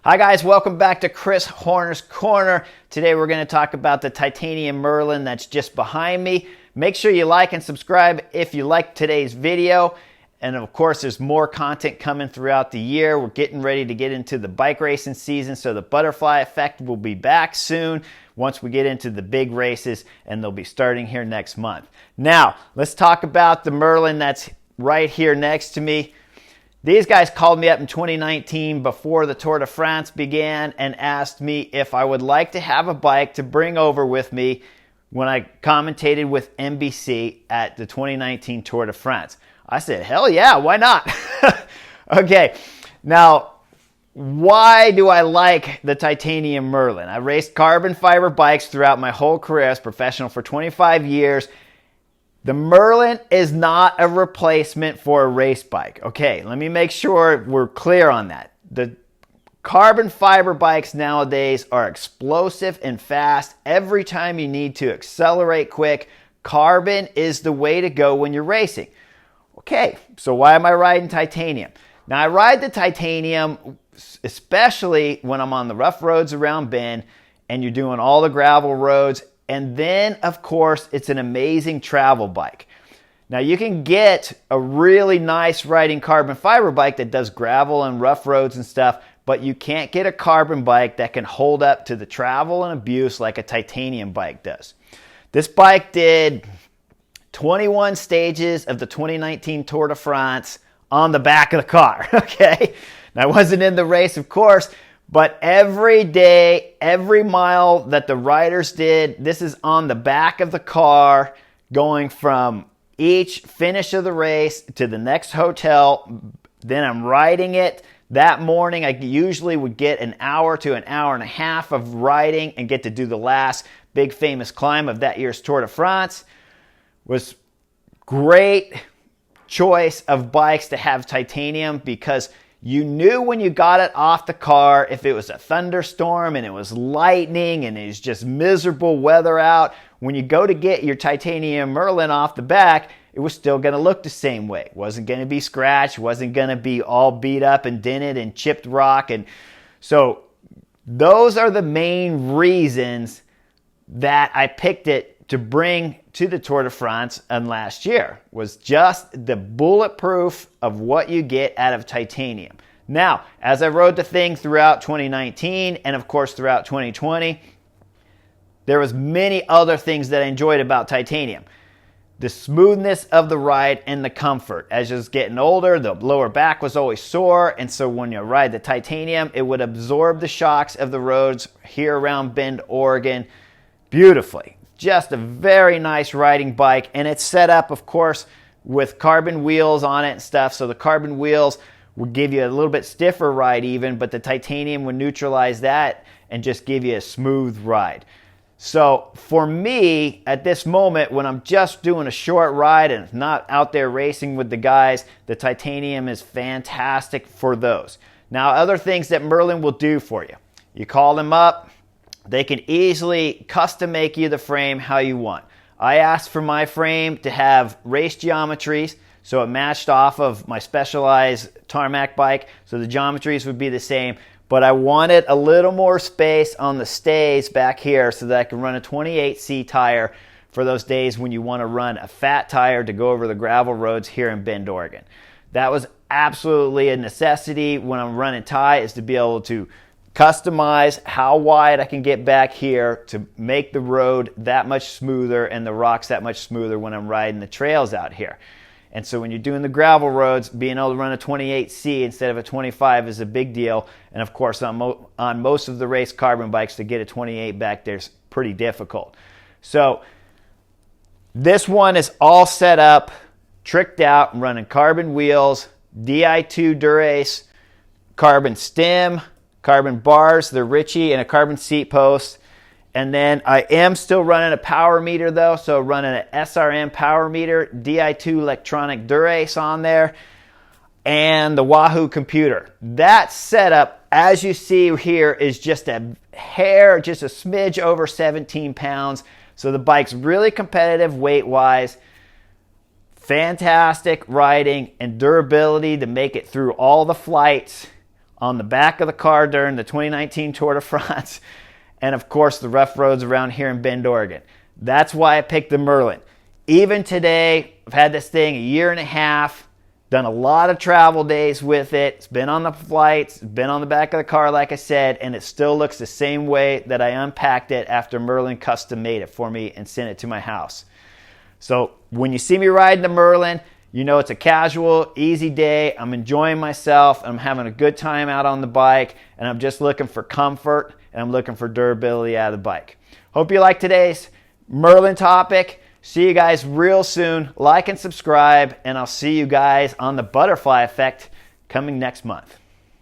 Hi guys, welcome back to Chris Horner's Corner. Today we're going to talk about the titanium Merlin that's just behind me. Make sure you like and subscribe if you like today's video. And of course, there's more content coming throughout the year. We're getting ready to get into the bike racing season, so the butterfly effect will be back soon once we get into the big races, and they'll be starting here next month. Now, let's talk about the Merlin that's right here next to me. These guys called me up in 2019 before the Tour de France began and asked me if I would like to have a bike to bring over with me when I commentated with NBC at the 2019 Tour de France. I said, hell yeah, why not? Okay, now, why do I like the titanium Merlin? I raced carbon fiber bikes throughout my whole career as a professional for 25 years. The Merlin is not a replacement for a race bike. Okay, let me make sure we're clear on that. The carbon fiber bikes nowadays are explosive and fast. Every time you need to accelerate quick, carbon is the way to go when you're racing. Okay, so why am I riding titanium? Now, I ride the titanium especially when I'm on the rough roads around Bend and you're doing all the gravel roads. And then, of course, it's an amazing travel bike. Now, you can get a really nice riding carbon fiber bike that does gravel and rough roads and stuff, but you can't get a carbon bike that can hold up to the travel and abuse like a titanium bike does. This bike did 21 stages of the 2019 Tour de France on the back of the car, okay? Now, I wasn't in the race, of course, but every day, every mile that the riders did, this is on the back of the car, going from each finish of the race to the next hotel. Then I'm riding it. That morning, I usually would get an hour to an hour and a half of riding and get to do the last big famous climb of that year's Tour de France. Was great choice of bikes to have titanium because you knew when you got it off the car, if it was a thunderstorm and it was lightning and it was just miserable weather out, when you go to get your titanium Merlin off the back, it was still going to look the same way. It wasn't going to be scratched, wasn't going to be all beat up and dented and chipped rock. And so those are the main reasons that I picked it to bring to the Tour de France last year, was just the bulletproof of what you get out of titanium. Now, as I rode the thing throughout 2019 and of course throughout 2020, there was many other things that I enjoyed about titanium. The smoothness of the ride and the comfort. As I was getting older, the lower back was always sore, and so when you ride the titanium, it would absorb the shocks of the roads here around Bend, Oregon, beautifully. Just a very nice riding bike, and it's set up, of course, with carbon wheels on it and stuff. So the carbon wheels would give you a little bit stiffer ride even, but the titanium would neutralize that and just give you a smooth ride. So for me, at this moment, when I'm just doing a short ride and not out there racing with the guys, the titanium is fantastic for those. Now, other things that Merlin will do for you. You call them up. They can easily custom make you the frame how you want. I asked for my frame to have race geometries, so it matched off of my Specialized tarmac bike, so the geometries would be the same, but I wanted a little more space on the stays back here so that I can run a 28C tire for those days when you want to run a fat tire to go over the gravel roads here in Bend, Oregon. That was absolutely a necessity when I'm running tie, is to be able to customize how wide I can get back here to make the road that much smoother and the rocks that much smoother when I'm riding the trails out here. And so when you're doing the gravel roads, being able to run a 28C instead of a 25 is a big deal. And of course, on most of the race carbon bikes, to get a 28 back there is pretty difficult. So this one is all set up, tricked out, running carbon wheels, Di2 Durace, carbon stem, carbon bars, the Ritchie, and a carbon seat post. And then I am still running a power meter though, so running an SRM power meter, Di2 electronic Durace on there, and the Wahoo computer. That setup, as you see here, is just a hair, just a smidge over 17 pounds. So the bike's really competitive weight-wise. Fantastic riding and durability to make it through all the flights on the back of the car during the 2019 Tour de France, and of course the rough roads around here in Bend, Oregon. That's why I picked the Merlin. Even today, I've had this thing a year and a half, done a lot of travel days with it. It's been on the flights, it's been on the back of the car, like I said, and it still looks the same way that I unpacked it after Merlin custom made it for me and sent it to my house. So when you see me riding the Merlin, you know it's a casual, easy day. I'm enjoying myself. I'm having a good time out on the bike, and I'm just looking for comfort, and I'm looking for durability out of the bike. Hope you like today's Merlin topic. See you guys real soon. Like and subscribe, and I'll see you guys on the butterfly effect coming next month.